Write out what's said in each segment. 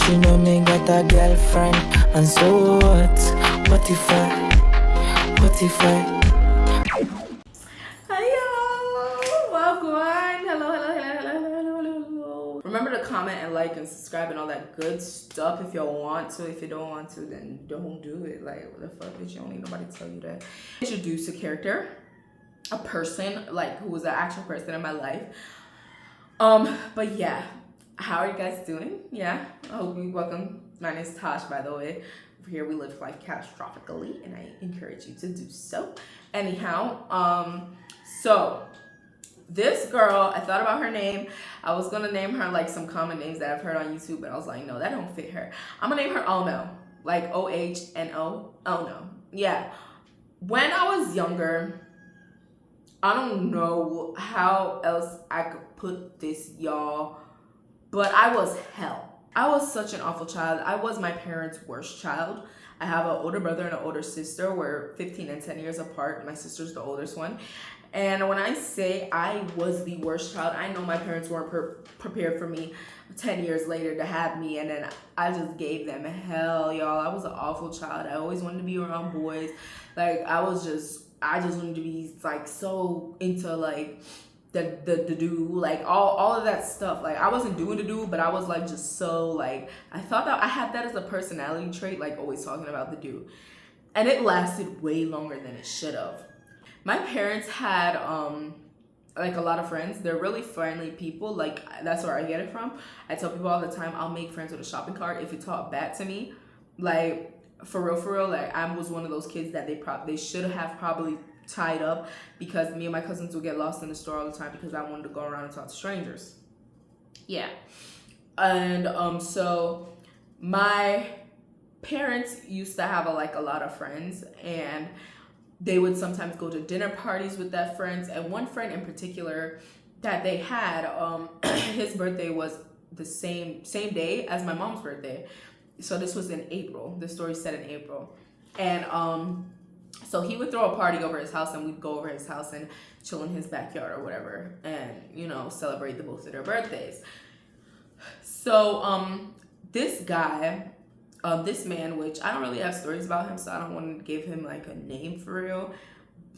she know me got a girlfriend. And so what? What if I? Hi y'all! Welcome! Hello. Remember to comment and like and subscribe and all that good stuff if you want to. If you don't want to, then don't do it. Like, what the fuck, bitch? You don't need nobody to tell you that. Introduce a character, a person, like, who was an actual person in my life. But yeah, how are you guys doing? Yeah, I hope you welcome. My name is Tosh, by the way. Over here we live life catastrophically, and I encourage you to do so. Anyhow, so this girl, I thought about her name. I was gonna name her like some common names that I've heard on YouTube, but I was like, no, that don't fit her. I'm gonna name her Ono, like O-H-N-O, Ono. Yeah. When I was younger, I don't know how else I could put this, y'all, but I was hell. I was such an awful child. I was my parents' worst child. I have an older brother and an older sister. We're 15 and 10 years apart. My sister's the oldest one. And when I say I was the worst child, I know my parents weren't prepared for me 10 years later to have me. And then I just gave them hell, y'all. I was an awful child. I always wanted to be around boys. Like, I just wanted to be like so into like the do, like all of that stuff. Like, I wasn't doing the do, but I was like just so like, I thought that I had that as a personality trait, like always talking about the do. And it lasted way longer than it should have. My parents had like a lot of friends. They're really friendly people. Like, that's where I get it from. I tell people all the time, I'll make friends with a shopping cart if you talk bad to me. Like, for real, like, I was one of those kids that they should have probably tied up, because me and my cousins would get lost in the store all the time because I wanted to go around and talk to strangers. Yeah. And so my parents used to have a lot of friends, and they would sometimes go to dinner parties with that friends. And one friend in particular that they had, his birthday was the same day as my mom's birthday. So this was in April. The story's set in April. And so he would throw a party over his house, and we'd go over his house and chill in his backyard or whatever, and, you know, celebrate the both of their birthdays. So this guy, this man, which I don't really have stories about him, so I don't want to give him like a name for real,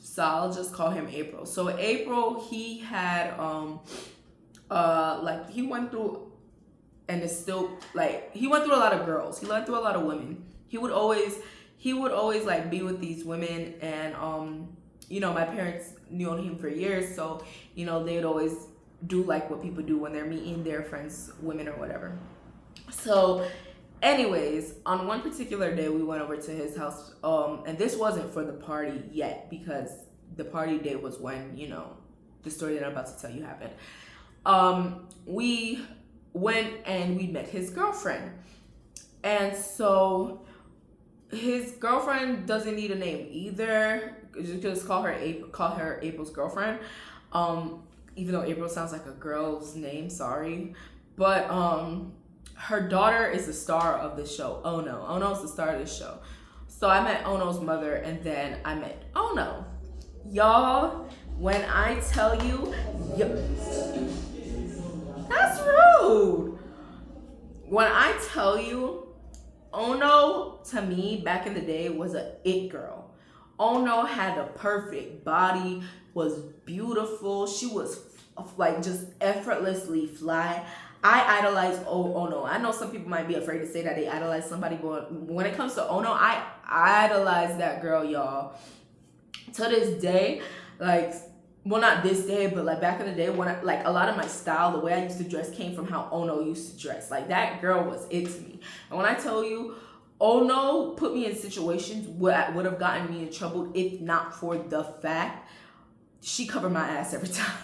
so I'll just call him April. So April, he had like, he went through, and it's still like, he went through a lot of girls. He went through a lot of women. He would always like be with these women, and you know, my parents knew him for years, so, you know, they'd always do like what people do when they're meeting their friends, women or whatever. So anyways, on one particular day, we went over to his house, and this wasn't for the party yet, because the party day was when, you know, the story that I'm about to tell you happened. We went and we met his girlfriend, and so his girlfriend doesn't need a name either. Just call her April's girlfriend. Even though April sounds like a girl's name, sorry. But her daughter is the star of the show, Ono. Ono's the star of the show. So I met Ono's mother, and then I met Ono. Y'all, when I tell you, that's rude. When I tell you, Ono, to me, back in the day, was a it girl. Ono had a perfect body, was beautiful. She was like just effortlessly fly. I idolize Ono. I know some people might be afraid to say that they idolize somebody, but when it comes to Ono, I idolize that girl, y'all. To this day, like, well, not this day, but like back in the day, when I, like, a lot of my style, the way I used to dress came from how Ono used to dress. Like, that girl was it to me. And when I tell you, Ono put me in situations where would have gotten me in trouble if not for the fact she covered my ass every time.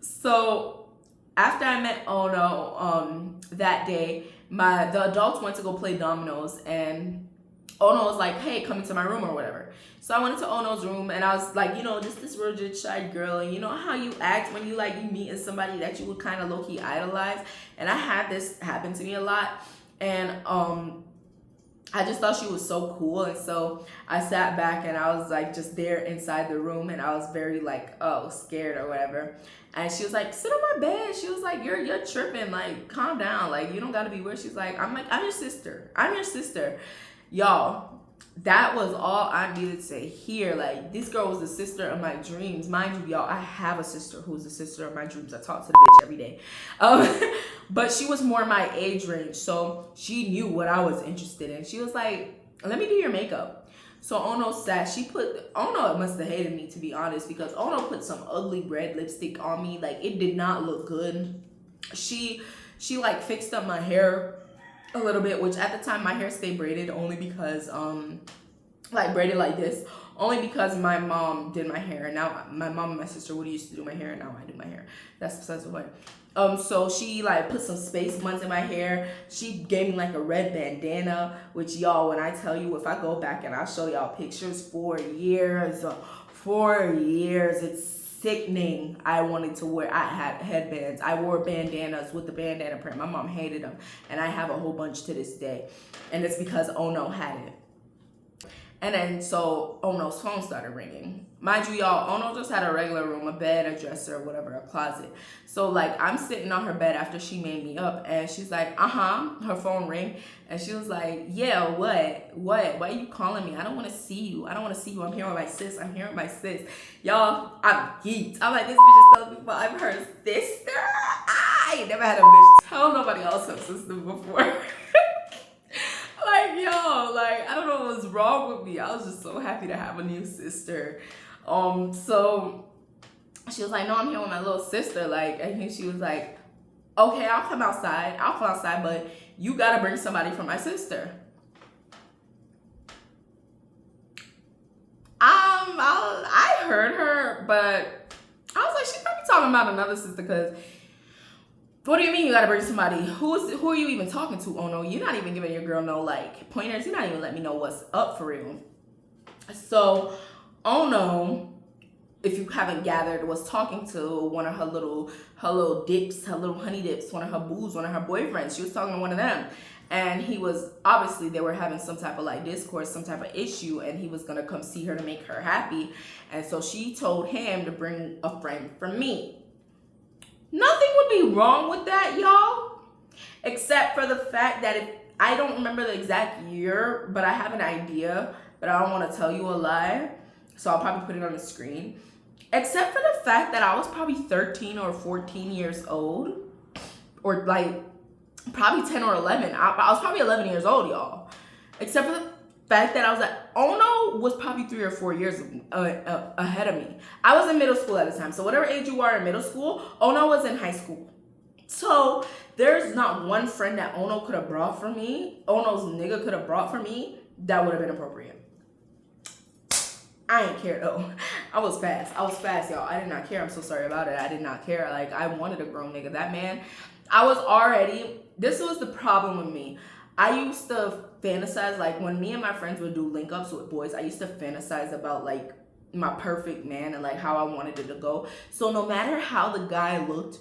So after I met Ono, that day, the adults went to go play dominoes, and Ono was like, hey, come into my room or whatever. So I went into Ono's room, and I was like, you know, just this real shy girl, and you know how you act when you meet somebody that you would kind of low-key idolize. And I had this happen to me a lot, and I just thought she was so cool. And so I sat back, and I was like just there inside the room, and I was very like, oh, scared or whatever. And she was like, sit on my bed. She was like, you're tripping. Like, calm down. Like, you don't gotta be weird. She's like, I'm your sister. I'm your sister. Y'all, that was all I needed to hear. Like, this girl was the sister of my dreams. Mind you, y'all, I have a sister who's the sister of my dreams. I talk to the bitch every day. But she was more my age range, so she knew what I was interested in. She was like, let me do your makeup. So Ono sat, Ono must have hated me, to be honest, because Ono put some ugly red lipstick on me. Like, it did not look good. She like fixed up my hair a little bit, which at the time my hair stayed braided only because like braided like this, only because my mom did my hair, and now my mom and my sister would used to do my hair, and now I do my hair. That's besides the point. So she like put some space buns in my hair. She gave me like a red bandana, which y'all, when I tell you, if I go back and I'll show y'all pictures, 4 years, it's sickening. I wanted to wear, I had headbands. I wore bandanas with the bandana print. My mom hated them, and I have a whole bunch to this day. And it's because Ono had it. And then so Ono's phone started ringing. Mind you, y'all, Ono just had a regular room, a bed, a dresser, whatever, a closet. So like I'm sitting on her bed after she made me up, and she's like, her phone rang, and she was like, yeah, what? Why are you calling me? I don't want to see you. I'm here with my sis. Y'all, I'm geeked. I'm like, this bitch is telling people I'm her sister. I ain't never had a bitch tell nobody else her sister before. Like, yo, like, I don't know what was wrong with me. I was just so happy to have a new sister. So she was like, no, I'm here with my little sister. Like, I think she was like, okay, I'll come outside, but you gotta bring somebody for my sister. I heard her, but I was like, she's probably talking about another sister, because what do you mean you gotta bring somebody? Who are you even talking to, Ono? You're not even giving your girl no like pointers. You're not even letting me know what's up for real. So Ono, if you haven't gathered, was talking to one of her little dips, her little honey dips, one of her boos, one of her boyfriends. She was talking to one of them. And he was, obviously they were having some type of like discourse, some type of issue, and he was gonna come see her to make her happy. And so she told him to bring a friend for me. Nothing would be wrong with that, y'all, except for the fact that I don't remember the exact year, but I have an idea, but I don't want to tell you a lie, so I'll probably put it on the screen. Except for the fact that I was probably 13 or 14 years old, or like probably 10 or 11. I was probably 11 years old, y'all. Except for the fact that I was like, Ono was probably 3 or 4 years ahead of me. I was in middle school at the time. So whatever age you are in middle school, Ono was in high school. So there's not one friend that Ono could have brought for me, Ono's nigga could have brought for me, that would have been appropriate. I ain't care though. I was fast, y'all. I did not care. I'm so sorry about it. I did not care. Like, I wanted a grown nigga. That man, this was the problem with me. I used to fantasize, like when me and my friends would do link ups with boys, I used to fantasize about like my perfect man and like how I wanted it to go. So no matter how the guy looked,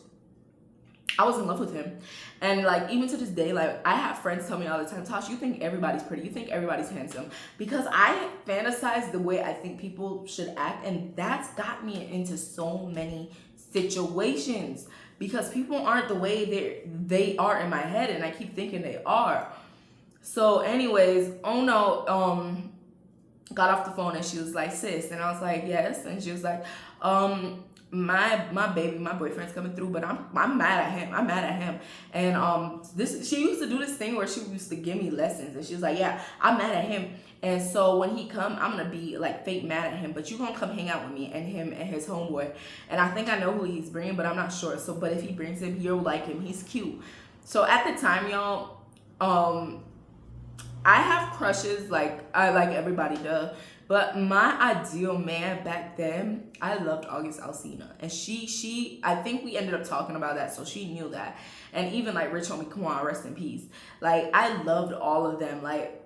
I was in love with him. And like even to this day, like I have friends tell me all the time, Tosh, you think everybody's pretty, you think everybody's handsome, because I fantasize the way I think people should act, and that's got me into so many situations because people aren't the way they are in my head, and I keep thinking they are. So anyways, Ono got off the phone and she was like, sis, and I was like, yes, and she was like, my boyfriend's coming through, but I'm mad at him. And she used to do this thing where she used to give me lessons, and she was like, yeah, I'm mad at him, and so when he come, I'm gonna be like fake mad at him, but you gonna come hang out with me and him and his homeboy, and I think I know who he's bringing, but I'm not sure. So but if he brings him, you'll like him, he's cute. So at the time, y'all, I have crushes, like I like everybody does. But my ideal man back then, I loved August Alsina. And she I think we ended up talking about that, so she knew that. And even like Rich Homie Kwan, rest in peace. Like I loved all of them. Like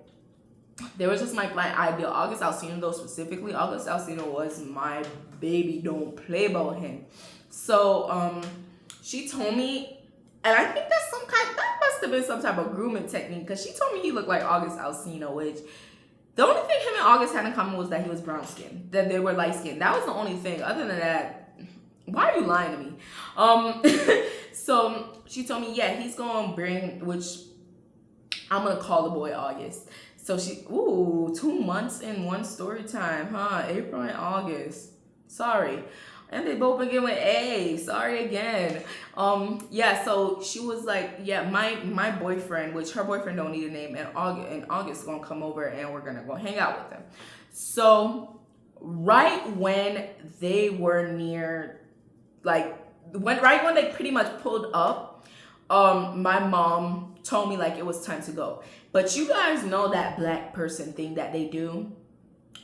there was just like my ideal. August Alsina though specifically, August Alsina was my baby, don't play about him. So she told me, and I think that must have been some type of grooming technique, because she told me he looked like August Alsina, which the only thing him and August had in common was that he was brown skinned, that they were light skinned. That was the only thing. Other than that, why are you lying to me? So she told me, yeah, he's gonna bring, which I'm gonna call the boy August. So ooh, 2 months in one story time, huh? April and August. Sorry. And they both begin with A. Sorry again. Yeah, so she was like, yeah, my boyfriend, which her boyfriend don't need a name, and August gonna come over and we're gonna go hang out with him. So right when they were near, like, right when they pretty much pulled up, my mom told me like it was time to go. But you guys know that black person thing that they do,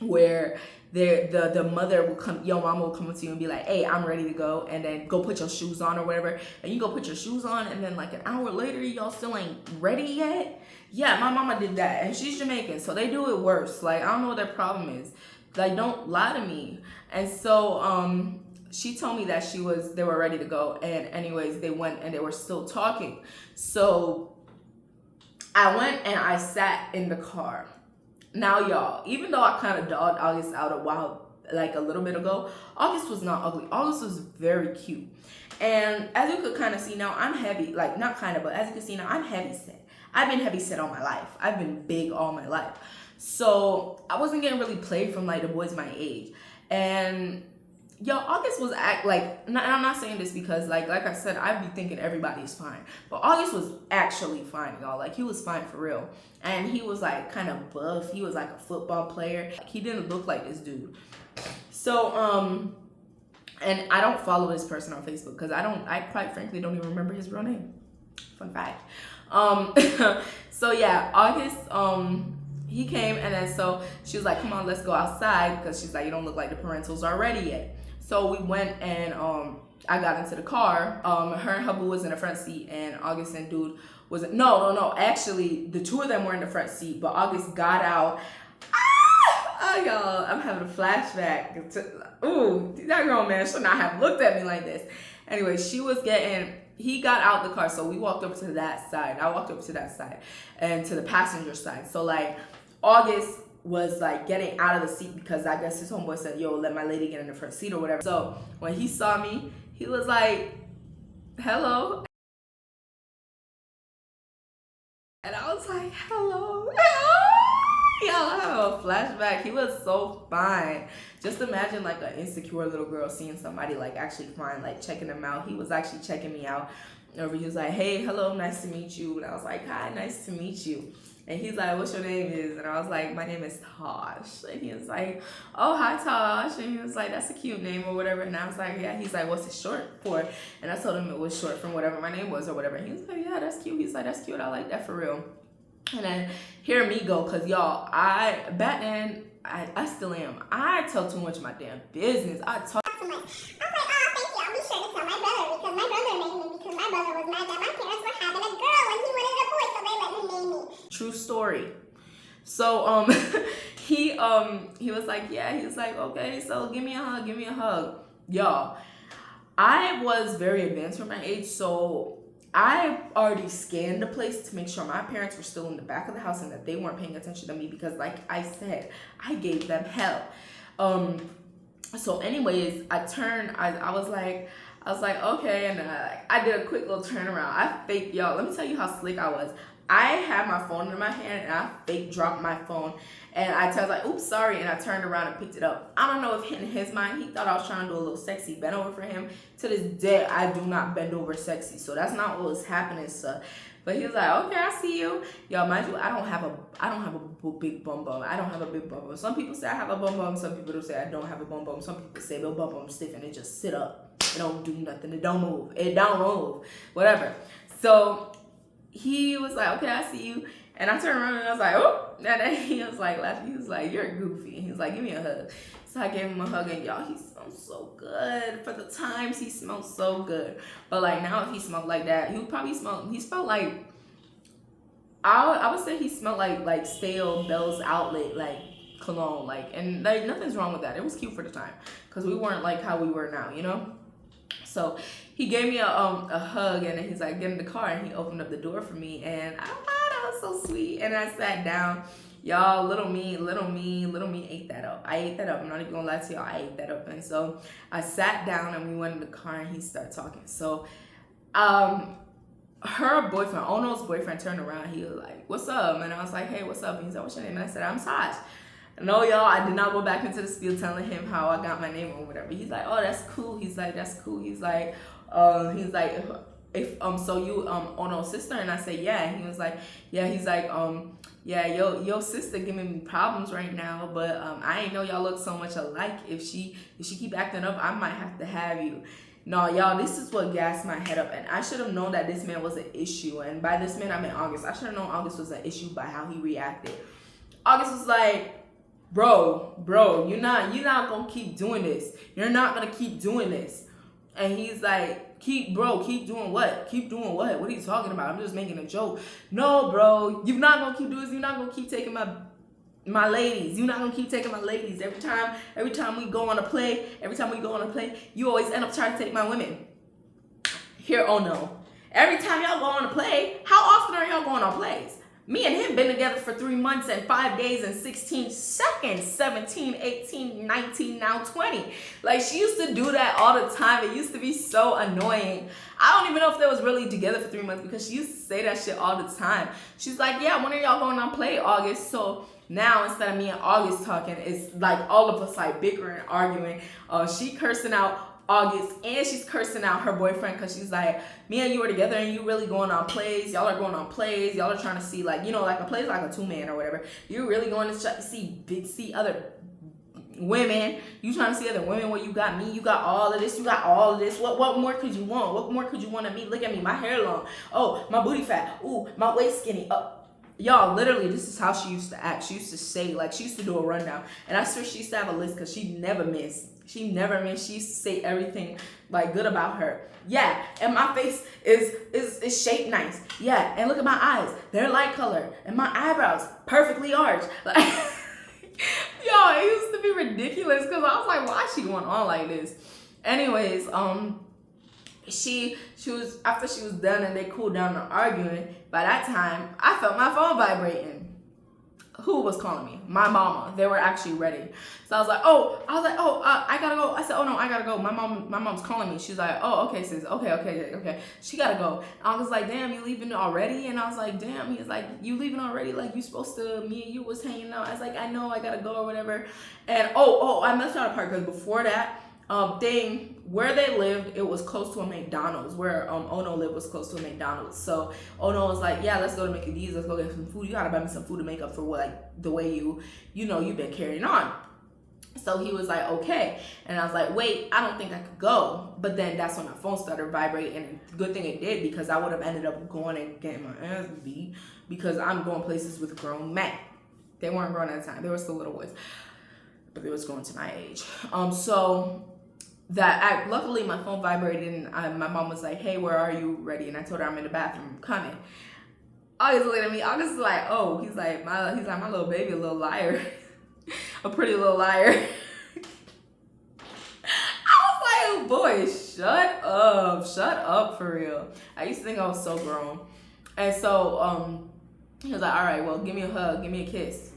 where the mother will come, your mama will come up to you and be like, hey, I'm ready to go, and then go put your shoes on or whatever, and you go put your shoes on, and then like an hour later y'all still ain't ready yet. Yeah, my mama did that, and she's Jamaican, so they do it worse. Like, I don't know what their problem is. Like, don't lie to me. And so she told me that they were ready to go, and anyways, they went and they were still talking. So I went and I sat in the car. Now, y'all, even though I kind of dogged August out a little bit ago, August was not ugly. August was very cute. And as you could kind of see now, I'm heavy, like not kind of, but as you can see now, I'm heavy set. I've been heavy set all my life. I've been big all my life. So I wasn't getting really played from like the boys my age. And yo, August was and I'm not saying this because like I said, I'd be thinking everybody's fine, but August was actually fine, y'all. Like, he was fine for real, and he was like kind of buff. He was like a football player. He didn't look like this dude. So and I don't follow this person on Facebook because I quite frankly don't even remember his real name. Fun fact. So yeah, August he came, and then so she was like, come on, let's go outside, because she's like, you don't look like the parentals are ready yet. So we went, and I got into the car. Her and her boo was in the front seat, and August and dude was no. Actually, the two of them were in the front seat, but August got out. Oh, y'all, I'm having a flashback. Ooh, that girl, man, should not have looked at me like this. Anyway, he got out the car, so we walked over to that side. I walked over to that side and to the passenger side. So like, August was like getting out of the seat because I guess his homeboy said, yo, let my lady get in the front seat or whatever. So when he saw me, he was like, hello. And I was like, hello. Y'all, I have a flashback. He was so fine. Just imagine like an insecure little girl seeing somebody like actually fine, like checking them out. He was actually checking me out. He was like, hey, hello, nice to meet you. And I was like, hi, nice to meet you. And he's like, what's your name is? And I was like, my name is Tosh. And he was like, oh, hi, Tosh. And he was like, that's a cute name or whatever. And I was like, yeah. He's like, what's it short for? And I told him it was short from whatever my name was or whatever. And he was like, yeah, that's cute. He's like, that's cute. I like that for real. And then hear me go, because y'all, back then, I still am. I tell too much of my damn business. I talk too much. I was like, oh, thank you. I'll be sure to tell my brother, because my brother named me because my brother was mad that my parents were having a girl and he wanted a boy, so they let him name me. True story. So he was like, yeah, he was like, okay, so give me a hug. Y'all, I was very advanced for my age, so I already scanned the place to make sure my parents were still in the back of the house and that they weren't paying attention to me, because like I said, I gave them hell. So anyways, I was like, okay, and I did a quick little turnaround. I faked, y'all, let me tell you how slick I was. I had my phone in my hand and I fake dropped my phone, and I was like, oops, sorry, and I turned around and picked it up. I don't know if in his mind he thought I was trying to do a little sexy bend over for him. To this day, I do not bend over sexy, so that's not what was happening, sir. But he was like, okay, I see you. Y'all, mind you, I don't have a big bum bum. I don't have a big bum bum. Some people say I have a bum bum. Some people say I don't have a bum bum. Some people say the bum bum stiff and it just sit up. It don't do nothing. It don't move. Whatever. So he was like, okay, I see you. And I turned around and I was like, oh. And then he was like laughing. He was like, you're goofy. And he was like, give me a hug. So I gave him a hug, and y'all, he smells so good. For the times, he smells so good. But like now, if he smelled like that, he smelled like, I would say he smelled like stale Bell's Outlet, like cologne, like, and like nothing's wrong with that. It was cute for the time, because we weren't like how we were now, you know? So he gave me a hug, and then he's like, get in the car, and he opened up the door for me, and that was so sweet. And I sat down, Y'all, little me ate that up. I ate that up. I'm not even gonna lie to y'all. I ate that up. And so I sat down and we went in the car and he started talking. So, her boyfriend, Ono's boyfriend, turned around. He was like, "What's up?" And I was like, "Hey, what's up?" And he's like, "What's your name?" And I said, "I'm Taj." No, y'all, I did not go back into the spiel telling him how I got my name or whatever. He's like, "Oh, that's cool." He's like, "That's cool." He's like, if so you Ono's sister?" And I said, "Yeah." And he was like, "Yeah." He's like, "Yeah, your sister giving me problems right now, but I ain't know y'all look so much alike. If she keep acting up, I might have to have you." No, y'all, this is what gassed my head up, and I should have known that this man was an issue. And by this man, I meant August. I should have known August was an issue by how he reacted. August was like, bro, you're not gonna keep doing this. You're not gonna keep doing this. And he's like, keep doing what? Keep doing what? What are you talking about? I'm just making a joke. No, bro, you're not gonna keep doing this. You're not gonna keep taking my ladies. You're not gonna keep taking my ladies. Every time we go on a play, you always end up trying to take my women. Here, oh no. Every time y'all go on a play, how often are y'all going on plays? Me and him been together for 3 months and 5 days and 16 seconds, 17, 18, 19, now 20. Like, she used to do that all the time. It used to be so annoying. I don't even know if they was really together for 3 months because she used to say that shit all the time. She's like, "Yeah, when are y'all going on play, August?" So now instead of me and August talking, it's like all of us like bickering, arguing. She cursing out August and she's cursing out her boyfriend because she's like, "Me and you were together and you really going on plays. Y'all are going on plays. Y'all are trying to see, like, you know, like a play like a 2-man or whatever. You're really going to see other women. You trying to see other women where you got me. You got all of this. You got all of this. What more could you want? What more could you want of me? Look at me. My hair long. Oh, my booty fat. Ooh, my waist skinny. Y'all, literally, this is how she used to act. She used to say, like, she used to do a rundown. And I swear she used to have a list because she never missed. She never missed. She used to say everything, like, good about her. Yeah, and my face is shaped nice. Yeah, and look at my eyes. They're light colored. And my eyebrows, perfectly arched. Like, y'all, it used to be ridiculous because I was like, why is she going on like this? Anyways, she was, after she was done and they cooled down the arguing, by that time I felt my phone vibrating. Who was calling me? My mama. They were actually ready. So I was like, I gotta go. I said, "Oh no, I gotta go. My mom's calling me." She's like, "Oh, okay, sis. Okay. She gotta go." I was like, "Damn, you leaving already?" And I was like, "Damn." He's like, "You leaving already? Like, you supposed to, me and you was hanging out." I was like, "I know, I gotta go or whatever." And I messed out a part because before that, where they lived, it was close to a McDonald's. Where Ono lived was close to a McDonald's. So Ono was like, "Yeah, let's go to Mickey D's. Let's go get some food. You gotta buy me some food to make up for what, like, the way you've been carrying on." So he was like, "Okay." And I was like, "Wait, I don't think I could go." But then that's when my phone started vibrating, and good thing it did because I would have ended up going and getting my ass beat because I'm going places with grown men. They weren't grown at the time; they were still little boys, but they was going to my age. Luckily my phone vibrated and my mom was like, "Hey, where are you? Ready?" And I told her I'm in the bathroom, I'm coming. August looked at me. August is like, "Oh," he's like my little baby, a little liar, a pretty little liar. I was like, "Oh boy, shut up for real." I used to think I was so grown. And so he was like, "All right, well, give me a hug, give me a kiss."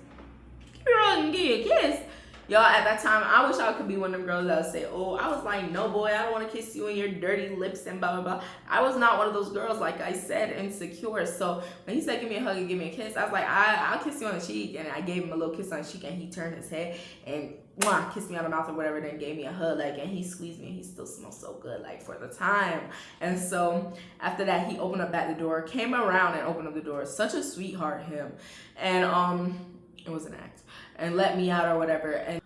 Give me a hug and give you a kiss. Y'all, at that time, I wish I could be one of them girls that would say, "Oh," I was like, "No, boy, I don't want to kiss you in your dirty lips and blah, blah, blah." I was not one of those girls, like I said, insecure. So when he said, "Give me a hug and give me a kiss," I was like, I'll kiss you on the cheek. And I gave him a little kiss on the cheek, and he turned his head and kissed me on the mouth or whatever, then gave me a hug, like, and he squeezed me, and he still smells so good, like, for the time. And so after that, he opened up at the door, came around and opened up the door. Such a sweetheart, him. And it was an act, and let me out or whatever. And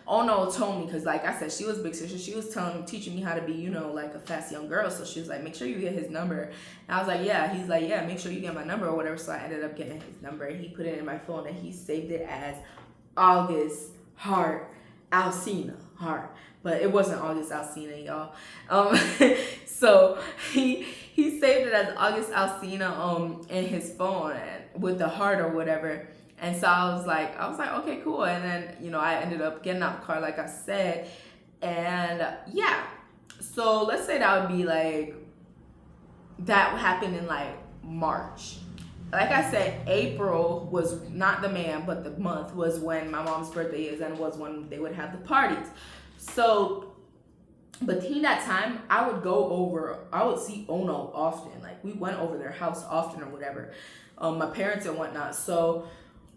Ono told me, because like I said, she was big sister. She was teaching me how to be, like a fast young girl. So she was like, "Make sure you get his number." And I was like, "Yeah." He's like, "Yeah, make sure you get my number or whatever." So I ended up getting his number. He put it in my phone and he saved it as August Heart Alcina Heart. But it wasn't August Alcina, y'all. So he saved it as August Alcina in his phone with the heart or whatever. And so I was like, "Okay, cool." And then, I ended up getting out the car, like I said. And yeah, so let's say that would be like, that happened in like March. like I said, April was not the man, but the month was when my mom's birthday is, and was when they would have the parties. So between that time, I would see Ono often. Like, we went over their house often or whatever. My parents and whatnot. So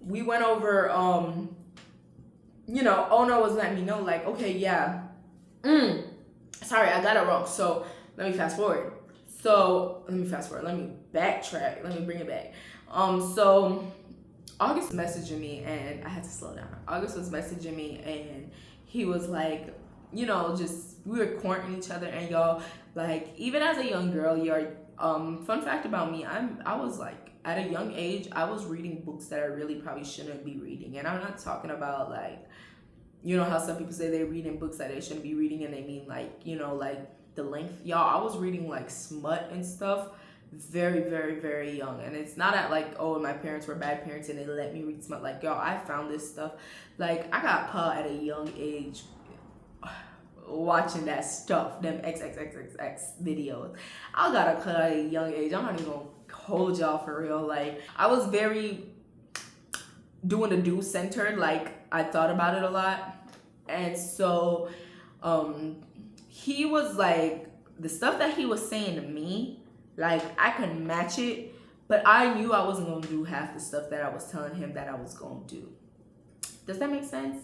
we went over, you know, Ono was letting me know, like, okay, yeah. Sorry, I got it wrong. So let me fast forward. Let me backtrack. Let me bring it back. So August was messaging me, and I had to slow down. August was messaging me, and he was like, you know, just, we were courting each other, and y'all, like, even as a young girl, fun fact about me, I was like, at a young age, I was reading books that I really probably shouldn't be reading. And I'm not talking about, like, you know how some people say they're reading books that they shouldn't be reading, and they mean, like, you know, like the length. Y'all, I was reading like smut and stuff very, very, very young. And it's not at like, oh, my parents were bad parents and they let me read smut. Like, y'all, I found this stuff. Like, I got caught at a young age watching that stuff, them XXXXX videos. I got caught at a young age. I'm not even gonna hold y'all for real. Like, I was very doing the do centered. Like, I thought about it a lot. And so he was like, the stuff that he was saying to me, like, I could match it, but I knew I wasn't gonna do half the stuff that I was telling him that I was gonna do. Does that make sense?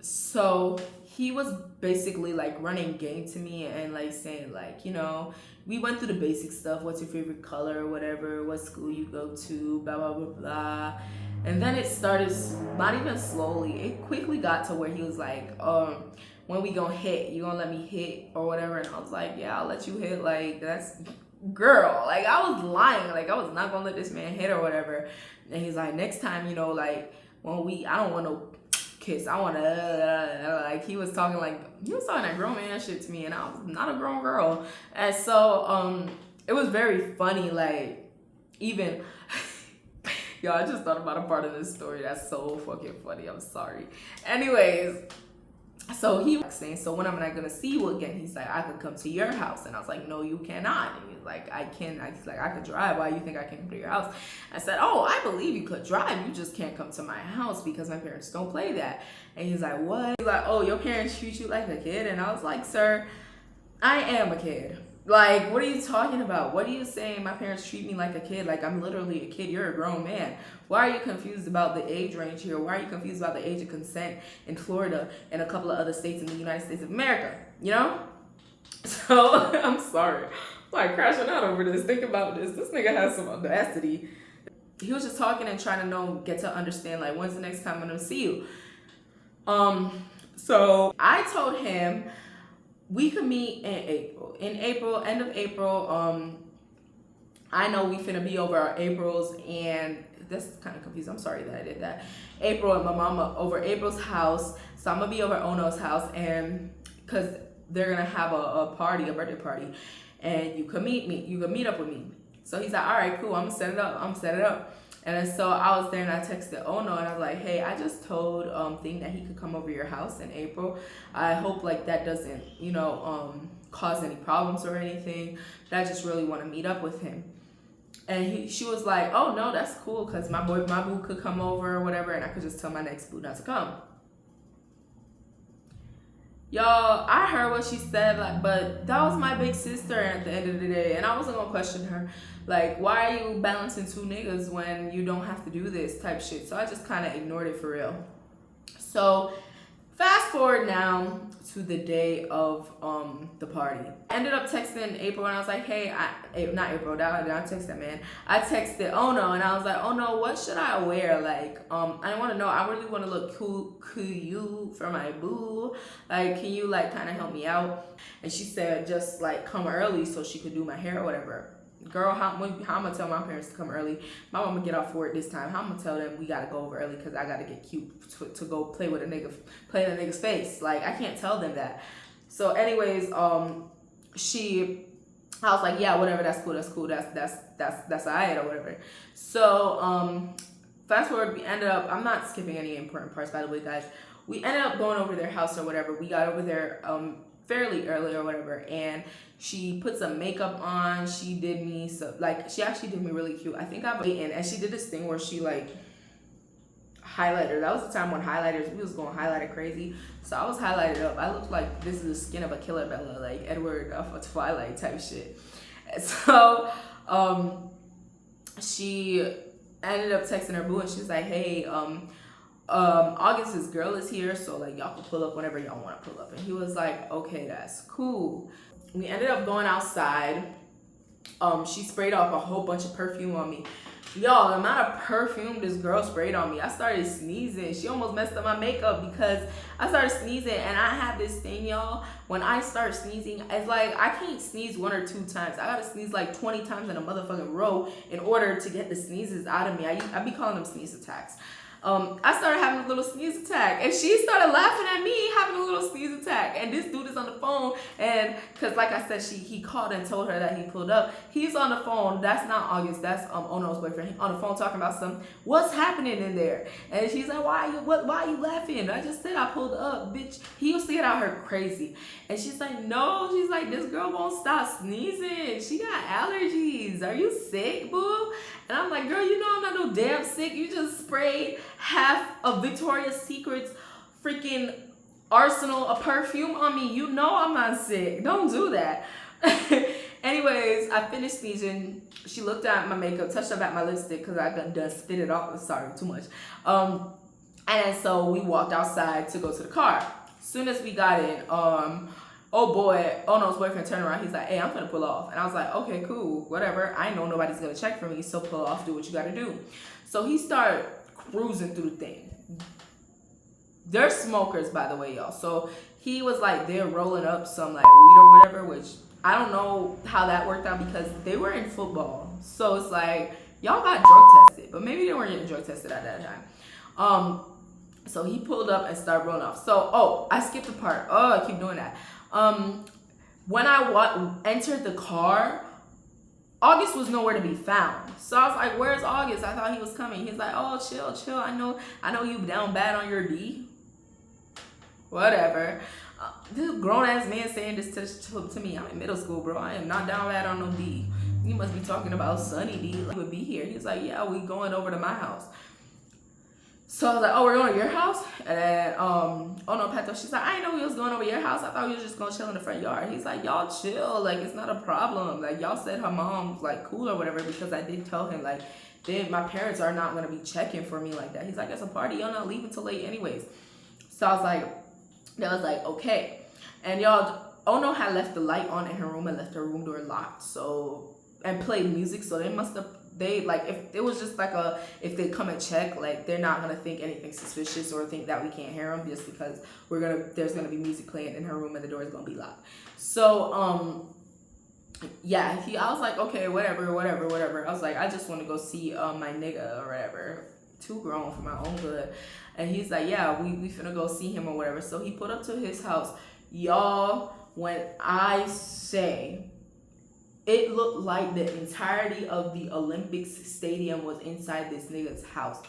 So he was basically like running game to me and like saying, like, you know, we went through the basic stuff. What's your favorite color, whatever, what school you go to, blah, blah, blah, blah. And then it started, not even slowly, it quickly got to where he was like, when we gonna hit, you gonna let me hit or whatever? And I was like, yeah, I'll let you hit. Like, that's, girl, like, I was lying. Like, I was not gonna let this man hit or whatever. And he's like, next time, you know, like, I don't want no kiss. I want to, like, he was talking that grown man shit to me, and I was not a grown girl. And so, it was very funny, like, even, y'all, I just thought about a part of this story that's so fucking funny. I'm sorry. Anyways, so he was saying, so when am I gonna see you again? He's like, I could come to your house. And I was like, no, you cannot. And he's like, I can. He's like, I could drive. Why do you think I can come to your house? I said, oh, I believe you could drive. You just can't come to my house because my parents don't play that. And he's like, what? He's like, oh, your parents treat you like a kid? And I was like, sir, I am a kid. Like, what are you talking about? What are you saying? My parents treat me like a kid. Like, I'm literally a kid. You're a grown man. Why are you confused about the age range here? Why are you confused about the age of consent in Florida and a couple of other states in the United States of America? You know? So, I'm sorry. I'm like crashing out over this. Think about this. This nigga has some audacity. He was just talking and trying to get to understand, like, when's the next time I'm going to see you? So I told him we could meet in April. In April, end of April, I know we finna be over our April's, and that's kind of confusing. I'm sorry that I did that. April and my mama over April's house. So I'm gonna be over Ono's house, and cause they're gonna have a party, a birthday party, and you could meet me. You could meet up with me. So he's like, all right, cool. I'm gonna set it up. And then so I was there and I texted Ono and I was like, hey, I just told Thing that he could come over your house in April. I hope like that doesn't, you know, cause any problems or anything. But I just really want to meet up with him. And she was like, oh no, that's cool, because my boo could come over or whatever, and I could just tell my next boo not to come. Y'all, I heard what she said, like, but that was my big sister at the end of the day, and I wasn't gonna question her. Like, why are you balancing two niggas when you don't have to do this type shit? So I just kind of ignored it for real. So fast forward now to the day of the party. I ended up texting April and I was like, hey, not April, I texted that man. I texted Ono and I was like, Ono, what should I wear? Like, I want to know, I really want to look cool for my boo. Like, can you like kind of help me out? And she said, just like come early so she could do my hair or whatever. Girl, how I'm gonna tell my parents to come early? My mama get off work this time. How I'm gonna tell them we gotta go over early because I gotta get cute to go play in a nigga's face. Like, I can't tell them that. So anyways, I was like, yeah, whatever, that's cool, that's alright or whatever. So fast forward, we ended up, I'm not skipping any important parts by the way, guys. We ended up going over their house or whatever. We got over there fairly early or whatever, and she put some makeup on. She did me so like she actually did me really cute. I think I waiting, and she did this thing where she like highlighter. That was the time when highlighters, we was going highlighter crazy. So I was highlighted up. I looked like this is the skin of a killer Bella, like Edward of a Twilight type shit. And so she ended up texting her boo, and she's like, hey, August's girl is here, so like y'all can pull up whenever y'all want to pull up. And he was like, okay, that's cool. We ended up going outside. She sprayed off a whole bunch of perfume on me. Y'all, the amount of perfume this girl sprayed on me, I started sneezing. She almost messed up my makeup because I started sneezing, and I have this thing, y'all. When I start sneezing, it's like I can't sneeze 1 or 2 times. I gotta sneeze like 20 times in a motherfucking row in order to get the sneezes out of me. I be calling them sneeze attacks. I started having a little sneeze attack, and she started laughing at me having a little sneeze attack. And this dude is on the phone, and because like I said, he called and told her that he pulled up. He's on the phone. That's not August. That's Ono's boyfriend. He on the phone talking about what's happening in there. And she's like, why are you laughing? I just said I pulled up, bitch. He was thinking out her crazy, and she's like, no. She's like, this girl won't stop sneezing. She got allergies. Are you sick, boo? And I'm like, girl, you know I'm not no damn sick. You just sprayed half of Victoria's Secret's freaking arsenal of perfume on me. You know I'm not sick. Don't do that. Anyways, I finished sneezing. She looked at my makeup, touched up at my lipstick because I got done spit it off. Sorry, too much. And so we walked outside to go to the car. As soon as we got in, oh boy, Ono's boyfriend turned around. He's like, hey, I'm gonna pull off. And I was like, okay, cool, whatever. I know nobody's gonna check for me, so pull off, do what you gotta do. So he started cruising through the thing. They're smokers, by the way, y'all. So he was like, they're rolling up some like weed or whatever, which I don't know how that worked out because they were in football. So it's like, y'all got drug tested, but maybe they weren't getting drug tested at that time. So he pulled up and started rolling off. So, I skipped a part. Oh, I keep doing that. When I entered the car, August was nowhere to be found. So I was like, where's August? I thought he was coming. He's like, oh, chill. I know you down bad on your D. Whatever. This grown ass man saying this to me. I'm in middle school, bro. I am not down bad on no D. You must be talking about Sunny D. Like, he would be here. He's like, yeah, we going over to my house. So I was like, oh, we're going to your house? And then, oh no, Pato, she's like, I didn't know we was going over your house. I thought we was just going to chill in the front yard. He's like, y'all chill. Like, it's not a problem. Like, y'all said her mom's, like, cool or whatever because I did tell him, like, then my parents are not going to be checking for me like that. He's like, it's a party. Y'all not leaving till late anyways. So I was like, okay. And y'all, Ono had left the light on in her room and left her room door locked. So, and played music. So if it was just like if they come and check, like they're not gonna think anything suspicious or think that we can't hear them just because there's gonna be music playing in her room and the door is gonna be locked. So yeah, I was like, okay, whatever. I was like, I just want to go see my nigga or whatever. Too grown for my own good. And he's like, yeah, we finna go see him or whatever. So he put up to his house. Y'all, when I say it looked like the entirety of the Olympics stadium was inside this nigga's house.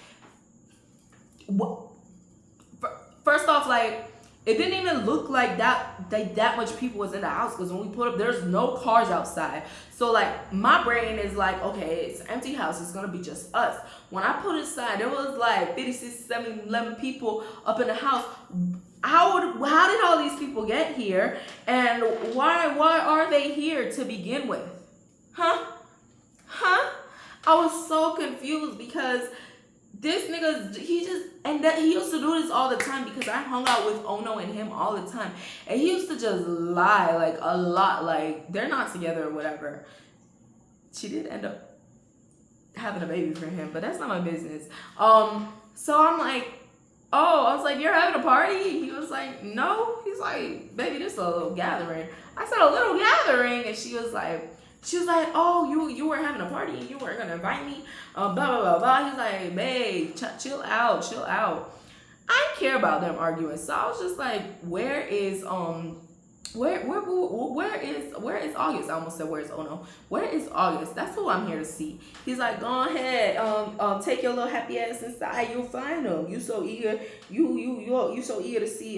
First off, like, it didn't even look like that much people was in the house because when we put up, there's no cars outside. So, like, my brain is like, okay, it's an empty house. It's going to be just us. When I put it aside, there was like 56, 7, 11 people up in the house. How did all these people get here? And why are they here to begin with? Huh? I was so confused because this nigga, he used to do this all the time because I hung out with Ono and him all the time. And he used to just lie, like, a lot. Like, they're not together or whatever. She did end up having a baby for him, but that's not my business. So I'm like, oh, I was like, you're having a party? He was like, no. He's like, baby, this is a little gathering. I said, a little gathering? And she was like, oh, you weren't having a party and you weren't going to invite me? Blah, blah, blah, blah. He's like, babe, chill out. I didn't care about them arguing. So I was just like, where is where is August? I almost said where's oh no. Where is August? That's who I'm here to see. He's like, go ahead, take your little happy ass inside. You'll find him. You so eager, you so eager to see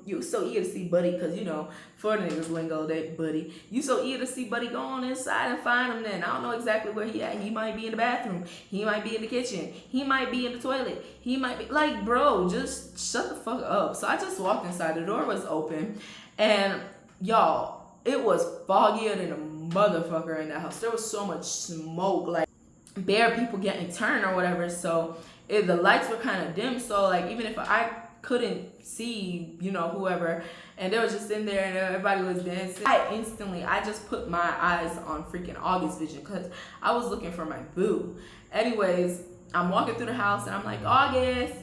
you so eager to see Buddy, cause you know for the niggas lingo that Buddy. You so eager to see Buddy, go on inside and find him. Then I don't know exactly where he at. He might be in the bathroom. He might be in the kitchen. He might be in the toilet. He might be like, bro, just shut the fuck up. So I just walked inside. The door was open. And y'all, it was foggier than a motherfucker in that house. There was so much smoke, like bare people getting turned or whatever. So the lights were kind of dim. So like even if I couldn't see, you know, whoever, and they were just in there and everybody was dancing, I just put my eyes on freaking August vision because I was looking for my boo. Anyways, I'm walking through the house and I'm like, August.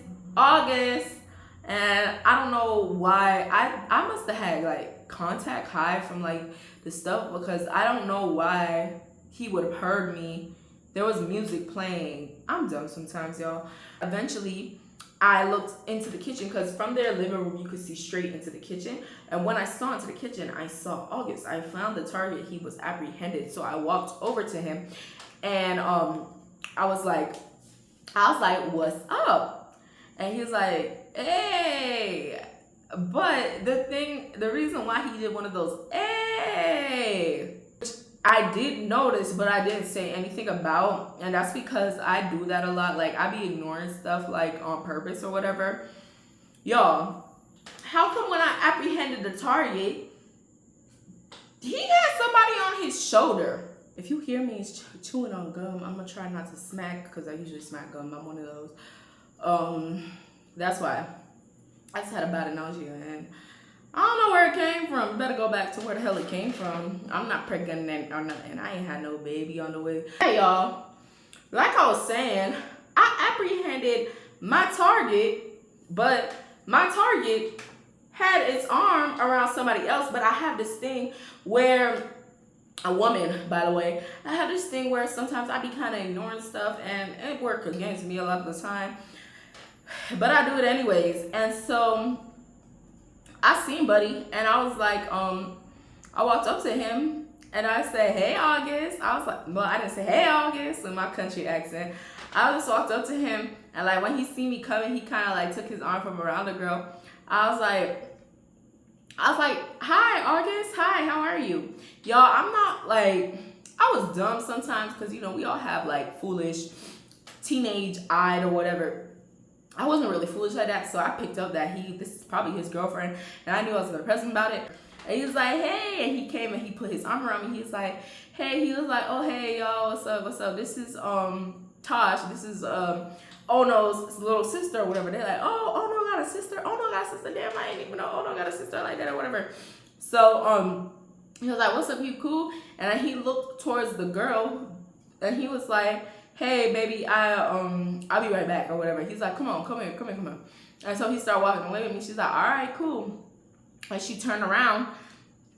And I don't know why I must have had like contact high from like the stuff, because I don't know why he would have heard me. There was music playing. I'm dumb sometimes, y'all. Eventually I looked into the kitchen because from their living room you could see straight into the kitchen. And when I saw into the kitchen, I saw August. I found the target. He was apprehended. So I walked over to him and I was like, what's up? And he was like, hey. But the reason why he did one of those, hey, which I did notice, but I didn't say anything about, and that's because I do that a lot. Like, I be ignoring stuff, like, on purpose or whatever. Y'all, how come when I apprehended the target, he had somebody on his shoulder? If you hear me chewing on gum, I'm gonna try not to smack, because I usually smack gum. I'm one of those. That's why. I just had a bad nausea, and I don't know where it came from. Better go back to where the hell it came from. I'm not pregnant or nothing. I ain't had no baby on the way. Hey, y'all. Like I was saying, I apprehended my target, but my target had its arm around somebody else. But I have this thing where, a woman, by the way, I have this thing where sometimes I be kind of ignoring stuff, and it works against me a lot of the time. But I do it anyways. And so I seen Buddy, and I was like, I walked up to him and I said, hey, August. I was like, well, I didn't say hey, August in my country accent. I just walked up to him, and like when he seen me coming, he kind of like took his arm from around the girl. I was like, hi, August. Hi, how are you? Y'all, I'm not like, I was dumb sometimes because, you know, we all have like foolish teenage-eyed or whatever. I wasn't really foolish like that, so I picked up that this is probably his girlfriend, and I knew I was gonna press him about it. And he was like, hey, and he came and he put his arm around me. He was like, hey, he was like, oh, hey, y'all, what's up? This is Tosh. This is Ono's little sister or whatever. They're like, oh, Ono got a sister. Ono got a sister. Damn, I ain't even know Ono got a sister like that or whatever. So he was like, what's up, you cool? And then he looked towards the girl, and he was like, hey, baby, I'll be right back or whatever. He's like, come here. And so he started walking away with me. She's like, all right, cool. And she turned around,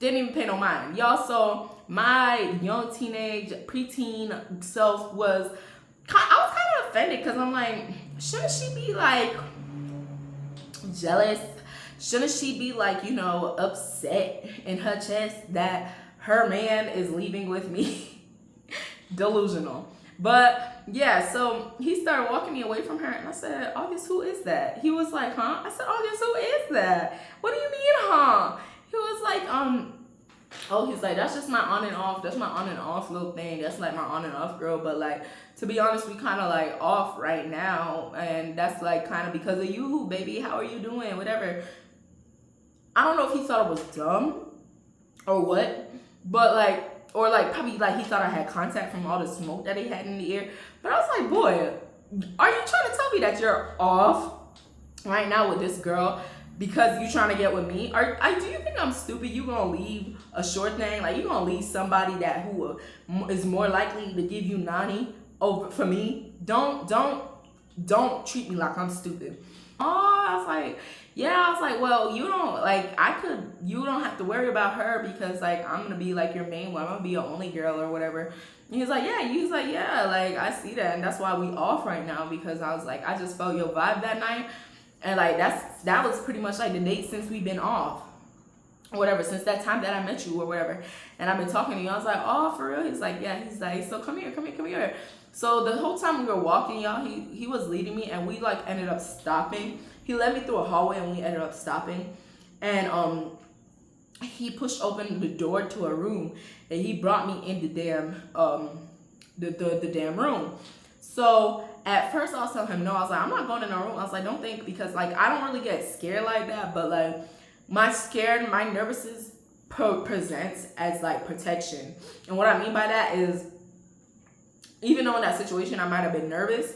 didn't even pay no mind. Y'all, so my young teenage, preteen self I was kind of offended, because I'm like, shouldn't she be like jealous? Shouldn't she be like, you know, upset in her chest that her man is leaving with me? Delusional. But yeah, so he started walking me away from her, and I said, August, who is that? He was like, huh? I said, August, who is that? What do you mean, huh? He was like, oh, he's like, that's just my on and off. That's my on and off little thing. That's like my on and off girl. But like, to be honest, we kind of like off right now, and that's like kind of because of you, baby. How are you doing? Whatever. I don't know if he thought it was dumb or what, but like, or like probably like he thought I had contact from all the smoke that he had in the air. But I was like, boy, are you trying to tell me that you're off right now with this girl because you trying to get with me? Do you think I'm stupid? You gonna leave a short thing? Like, you gonna leave somebody who is more likely to give you 90 over for me? Don't treat me like I'm stupid. Oh, I was like, yeah, I was like, well, you don't have to worry about her because like I'm gonna be like your main one. I'm gonna be your only girl or whatever. And he was like, yeah, like I see that, and that's why we off right now, because I was like, I just felt your vibe that night, and like that was pretty much like the date since we've been off. whatever, since that time that I met you or whatever. And I've been talking to you. I was like, oh, for real? He's like, yeah. He's like, so come here. So the whole time we were walking, y'all, he was leading me, and we like ended up stopping. He led me through a hallway, and we ended up stopping. And he pushed open the door to a room, and he brought me in the damn the damn room. So at first I was telling him no. I was like, I'm not going in the room. I was like, don't think, because like I don't really get scared like that, but like my nervousness presents as like protection. And what I mean by that is, even though in that situation I might have been nervous,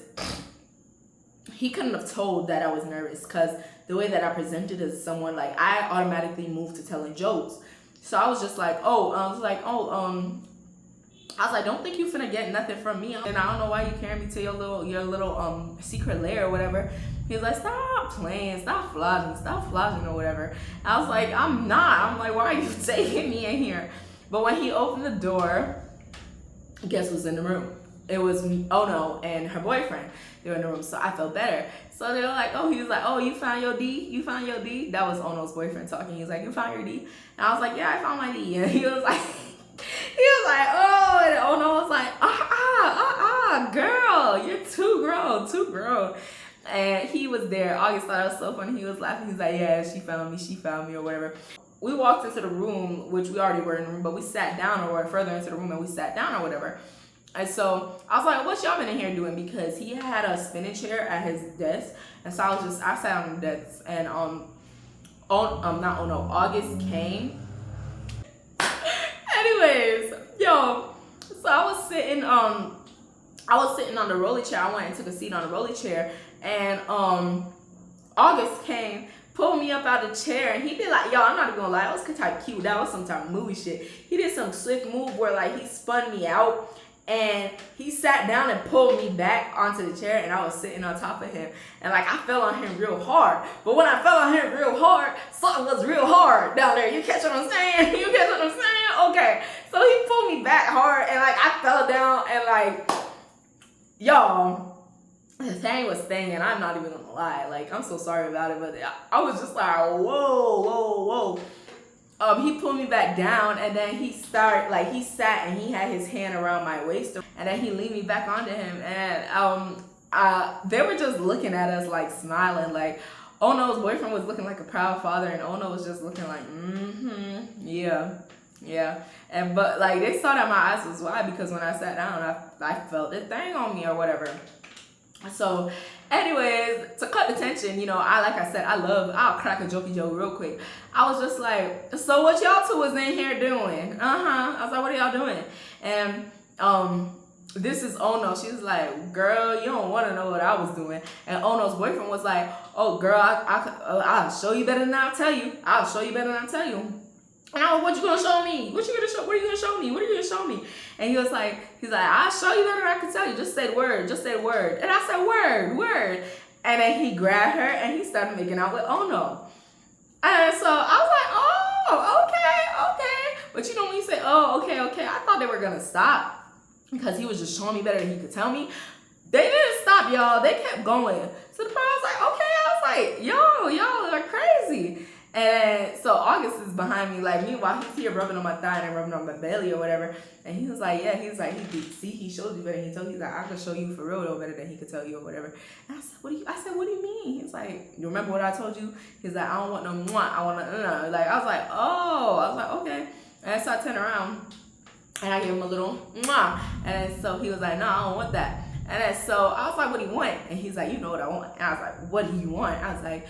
he couldn't have told that I was nervous, because the way that I presented as someone, like I automatically moved to telling jokes. So I was just like, don't think you finna get nothing from me. And I don't know why you carry me to your little secret lair or whatever. He was like, stop playing, stop flogging or whatever. I was like, I'm not. I'm like, why are you taking me in here? But when he opened the door, guess who's in the room? It was Ono and her boyfriend. They were in the room, so I felt better. So they were like, oh, he was like, oh, you found your D? You found your D? That was Ono's boyfriend talking. He was like, you found your D? And I was like, yeah, I found my D. And he was like, oh, and Ono was like, girl, you're too grown. And he was there. August thought it was so funny. He was laughing. He's like, yeah, she found me or whatever. We walked into the room, which we already were in the room, but we sat down, or further into the room, and we sat down or whatever. And so I was like, what y'all been in here doing? Because he had a spinning chair at his desk. And so I sat on the desk, and August came. Anyways, yo, so I was sitting on the rolly chair. I went and took a seat on the rolly chair, and August came, pulled me up out of the chair, and he did like, yo, I'm not even gonna lie, it was type cute. That was some type of movie shit. He did some swift move where like he spun me out, and he sat down and pulled me back onto the chair, and I was sitting on top of him, and like I fell on him real hard. But when I fell on him real hard, something was real hard down there. You catch what I'm saying? Okay, so he pulled me back hard, and like I fell down, and like, y'all, the thing was staying, and I'm not even gonna lie, like I'm so sorry about it, but I was just like, whoa. He pulled me back down, and then he sat and he had his hand around my waist, and then he leaned me back onto him, and they were just looking at us like smiling, like Ono's boyfriend was looking like a proud father, and Ono was just looking like, yeah. And but like they saw that my eyes was wide, because when I sat down, I felt the thing on me or whatever. So anyways, to cut the tension, like I said, I'll crack a jokey joke real quick. I was just like, so what y'all two was in here doing? I was like, what are y'all doing? And this is Ono. She was like, girl, you don't want to know what I was doing. And Ono's boyfriend was like, oh girl, I'll show you better than I'll tell you. And I was, what you gonna show me? What are you gonna show me? And he was like, I'll show you better than I can tell you. Just say the word. And I said, word. And then he grabbed her, and he started making out with Ono. And so I was like, oh, okay. But when you say, oh, okay, I thought they were gonna stop, because he was just showing me better than he could tell me. They didn't stop, y'all. They kept going. So the part I was like, okay. I was like, y'all are crazy. And so August is behind me, like, meanwhile he's here rubbing on my thigh and rubbing on my belly or whatever. And he was like, he showed you better than he told you. He's like, I can show you for real though better than he could tell you or whatever. And I said, what do you mean? He's like, you remember what I told you? He's like, I don't want no mwah, I want no. Like, I was like, okay. And so I turned around and I gave him a little mwah. And so he was like, no, I don't want that. And then so I was like, what do you want? And he's like, you know what I want. And I was like, what do you want? I was like,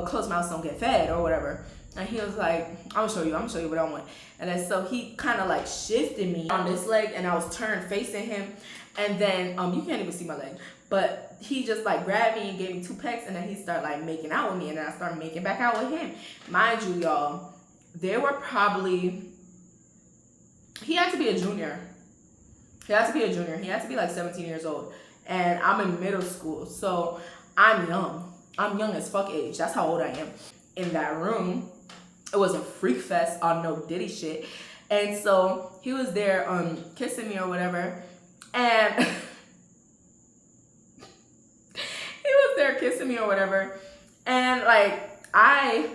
closed mouths don't get fed or whatever. And he was like, I'm gonna show you what I want. And then so he kind of like shifted me on this leg, and I was turned facing him. And then you can't even see my leg, but he just like grabbed me and gave me 2 pecks, and then he started like making out with me, and then I started making back out with him. Mind you, y'all, there were probably, he had to be a junior. He had to be like 17 years old. And I'm in middle school. So I'm young. I'm young as fuck age. That's how old I am. In that room, it was a freak fest on no Diddy shit. And so he was there kissing me or whatever. And he was there kissing me or whatever. And like I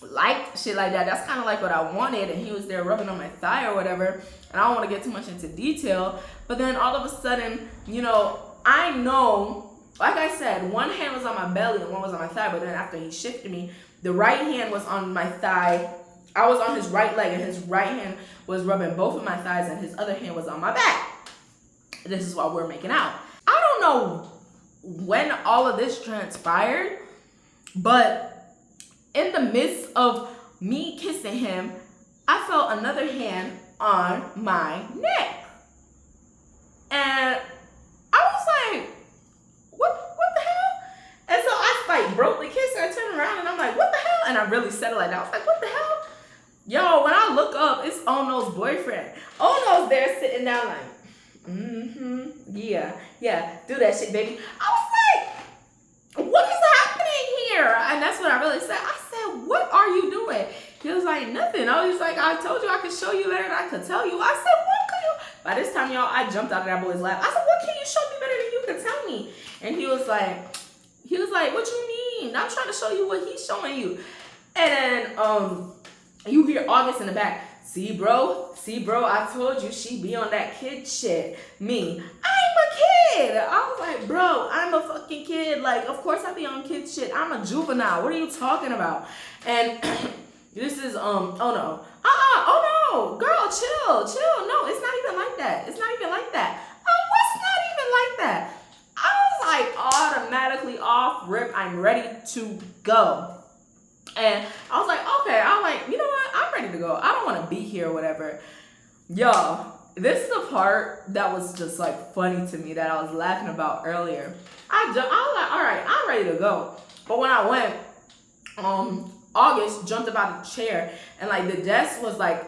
like shit like that. That's kind of like what I wanted. And he was there rubbing on my thigh or whatever. And I don't want to get too much into detail. But then all of a sudden, you know, I know, like I said, one hand was on my belly and one was on my thigh. But then after he shifted me, the right hand was on my thigh. I was on his right leg and his right hand was rubbing both of my thighs and his other hand was on my back. This is while we're making out. I don't know when all of this transpired, but in the midst of me kissing him, I felt another hand on my neck. And I was like, what the hell? And so I like broke the kiss and I turned around and I'm like, what the hell? And I really said it like that. I was like, what the hell? Yo, when I look up, it's Ono's boyfriend. Ono's there sitting down like, yeah, do that shit, baby. I was like, what is happening here? And that's what I really said. I said, what are you doing? He was like, nothing. I was just like, I told you I could show you better than I could tell you. I said, what could you? By this time, y'all, I jumped out of that boy's lap. I said, what can you show me better than you can tell me? And he was like, what you mean? I'm trying to show you what he's showing you. And then, you hear August in the back. See, bro, I told you she be on that kid shit. Me, I'm a kid. I was like, bro, I'm a fucking kid. Like, of course I be on kid shit. I'm a juvenile. What are you talking about? And this is, oh no, girl, chill. No, it's not even like that. It's not even like that. What's not even like that? I was like automatically off rip. I'm ready to go. And I was like, okay, I'm like, you know what? I'm ready to go. I don't want to be here or whatever. Y'all, this is the part that was just like funny to me that I was laughing about earlier. I was like, all right, I'm ready to go. But when I went, August jumped up out of the chair and like the desk was like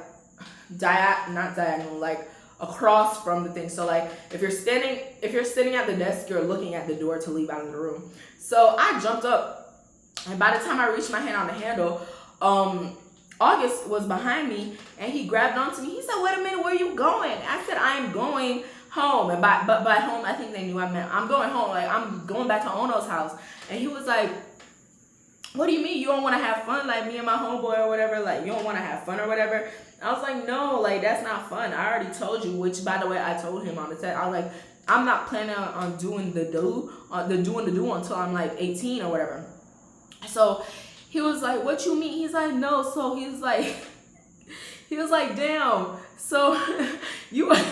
not diagonal, like across from the thing. So like if you're sitting at the desk, you're looking at the door to leave out of the room. So I jumped up. And by the time I reached my hand on the handle, August was behind me and he grabbed onto me. He said, wait a minute, where are you going? I said, I'm going home. And by home, I think they knew I meant I'm going home. Like, I'm going back to Ono's house. And he was like, what do you mean? You don't want to have fun? Like me and my homeboy or whatever? Like, you don't want to have fun or whatever? I was like, no, like, that's not fun. I already told you, which, by the way, I told him on the set. I was like, I'm not planning on doing the do until I'm like 18 or whatever. So he was like, what you mean? He's like, no. So he was like, damn. So you, I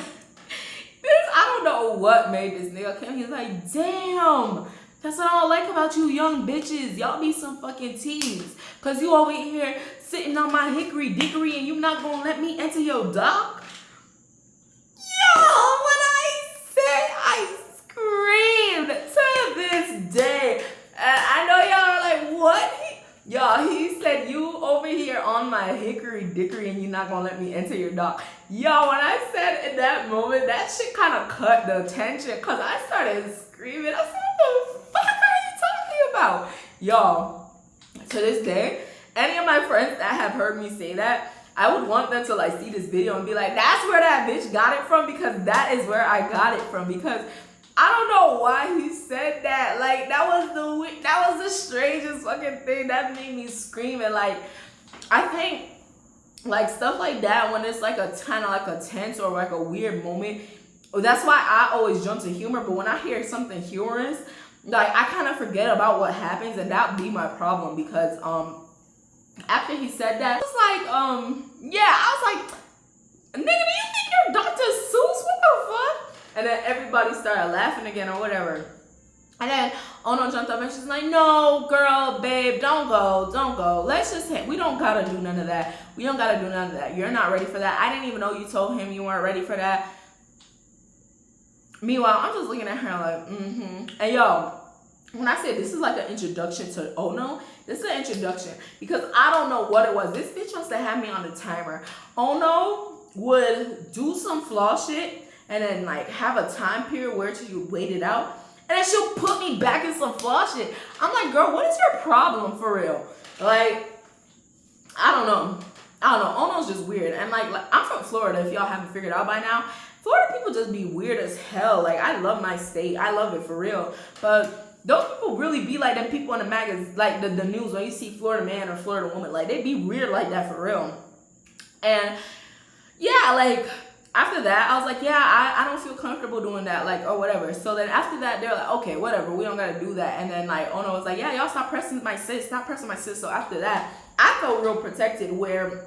don't know what made this nigga come. He's like, damn. That's what I don't like about you young bitches. Y'all be some fucking teens. Cause you over here sitting on my hickory dickory and you not gonna let me enter your dock? Yo, when I said, I screamed to this day. I know y'all are like, what? Y'all, he said, you over here on my hickory dickory and you're not gonna let me enter your dock. Y'all, when I said in that moment, that shit kind of cut the tension because I started screaming. I said, what the fuck are you talking about? Y'all, to this day, any of my friends that have heard me say that, I would want them to like see this video and be like, that's where that bitch got it from, because that is where I got it from. Because I don't know why he said that. Like, that was the strangest fucking thing that made me scream. And like, I think like stuff like that, when it's like a kind of like a tense or like a weird moment, that's why I always jump to humor. But when I hear something humorous, like I kind of forget about what happens, and that be my problem. Because after he said that, it's like yeah, I was like, nigga, do you think you're Dr. Seuss? What the fuck? And then everybody started laughing again or whatever. And then Ono jumped up and she's like, no, girl, babe, don't go. Let's just hit. We don't gotta do none of that. You're not ready for that. I didn't even know you told him you weren't ready for that. Meanwhile, I'm just looking at her like, And yo, when I say this is like an introduction to Ono, this is an introduction because I don't know what it was. This bitch wants to have me on the timer. Ono would do some flaw shit and then like have a time period where till you wait it out, and then she'll put me back in some flaw shit. I'm like, girl, what is your problem for real? Like, I don't know. Ono's just weird. And like I'm from Florida, if y'all haven't figured out by now. Florida people just be weird as hell. Like, I love my state. I love it for real. But those people really be like them people in the magazine, like the news, when you see Florida man or Florida woman, like they be weird like that for real. And yeah, like after that, I was like, yeah, I don't feel comfortable doing that, like, or whatever. So then after that, they're like, okay, whatever, we don't gotta do that. And then like Ono was like, yeah, y'all stop pressing my sis. So after that, I felt real protected, where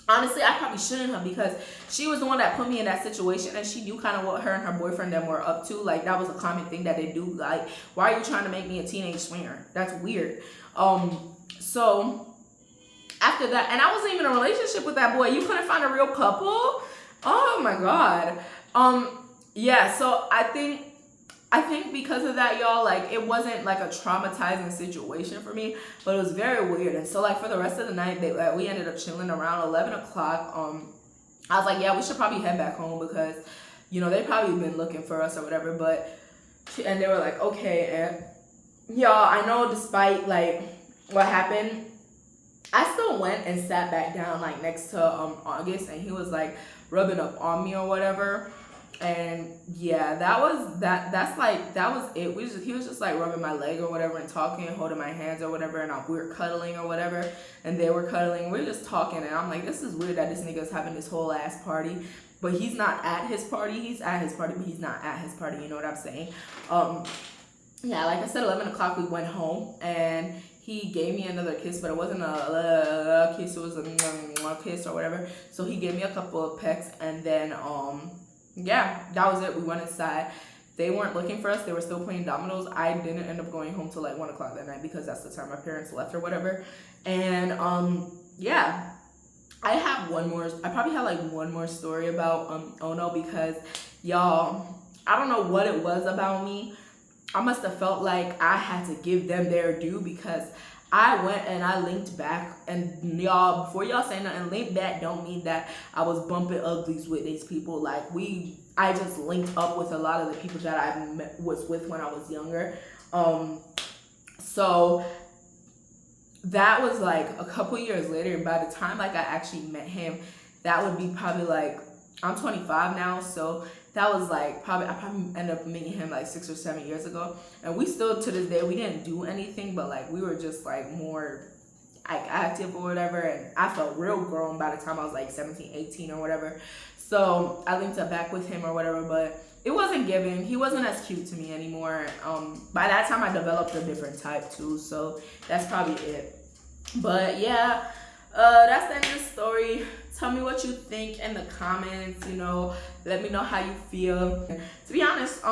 honestly, I probably shouldn't have, because she was the one that put me in that situation, and she knew kind of what her and her boyfriend them were up to. Like, that was a common thing that they do. Like, why are you trying to make me a teenage swinger? That's weird. So after that, and I wasn't even in a relationship with that boy. You couldn't find a real couple? Oh my God. Yeah, so I think because of that, y'all, like, it wasn't like a traumatizing situation for me, but it was very weird. And so like for the rest of the night, we ended up chilling around 11 o'clock. I was like, yeah, we should probably head back home, because, you know, they probably been looking for us or whatever. And they were like, okay. And y'all, I know despite like what happened, I still went and sat back down like next to August, and he was like rubbing up on me or whatever. And yeah, that was it. He was just like rubbing my leg or whatever, and talking, holding my hands or whatever, and we were cuddling or whatever, and they were cuddling. We were just talking, and I'm like, this is weird that this nigga's having this whole ass party, but he's not at his party. He's at his party, but he's not at his party. You know what I'm saying? Yeah, like I said, 11 o'clock we went home, and he gave me another kiss, but it wasn't a kiss. It was a kiss or whatever. So he gave me a couple of pecks, and then yeah, that was it. We went inside. They weren't looking for us. They were still playing dominoes. I didn't end up going home till like 1 o'clock that night, because that's the time my parents left or whatever. And yeah, I probably have like one more story about Ono, because y'all, I don't know what it was about me. I must have felt like I had to give them their due, because I went and I linked back, and y'all, before y'all say nothing, link back don't mean that I was bumping uglies with these people. Like, I just linked up with a lot of the people that I was with when I was younger. So that was like a couple years later, and by the time like I actually met him, that would be probably like, I'm 25 now, so that was like I probably ended up meeting him like 6 or 7 years ago, and we still to this day, we didn't do anything, but like we were just like more like active or whatever, and I felt real grown by the time I was like 17, 18 or whatever. So I linked up back with him or whatever, but it wasn't giving. He wasn't as cute to me anymore. By that time I developed a different type too, so that's probably it. But yeah, that's the end of the story. Tell me what you think in the comments, you know, let me know how you feel. To be honest,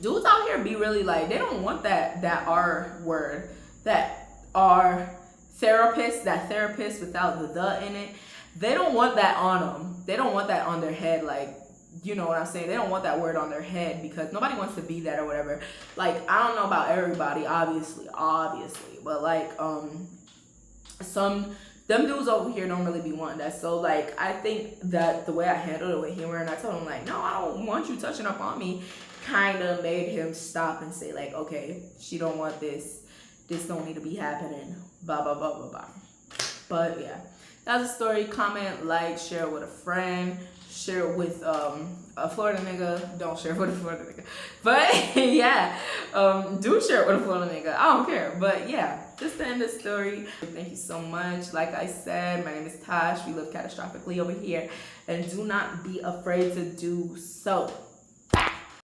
dudes out here be really like, they don't want that R word, that R therapist, that therapist without the in it. They don't want that on them. They don't want that on their head, like, you know what I'm saying? They don't want that word on their head, because nobody wants to be that or whatever. Like, I don't know about everybody, obviously, but like, them dudes over here don't really be wanting that. So like, I think that the way I handled it with humor, and I told him like, no, I don't want you touching up on me, kind of made him stop and say like, okay, she don't want this don't need to be happening, blah blah blah blah blah. But yeah, that's the story. Comment, like, share with a friend, share it with a Florida nigga. Don't share it with a Florida nigga, but yeah, do share it with a Florida nigga. I don't care. But yeah, just to end the story, thank you so much. Like I said, my name is Tash. We live catastrophically over here, and do not be afraid to do so.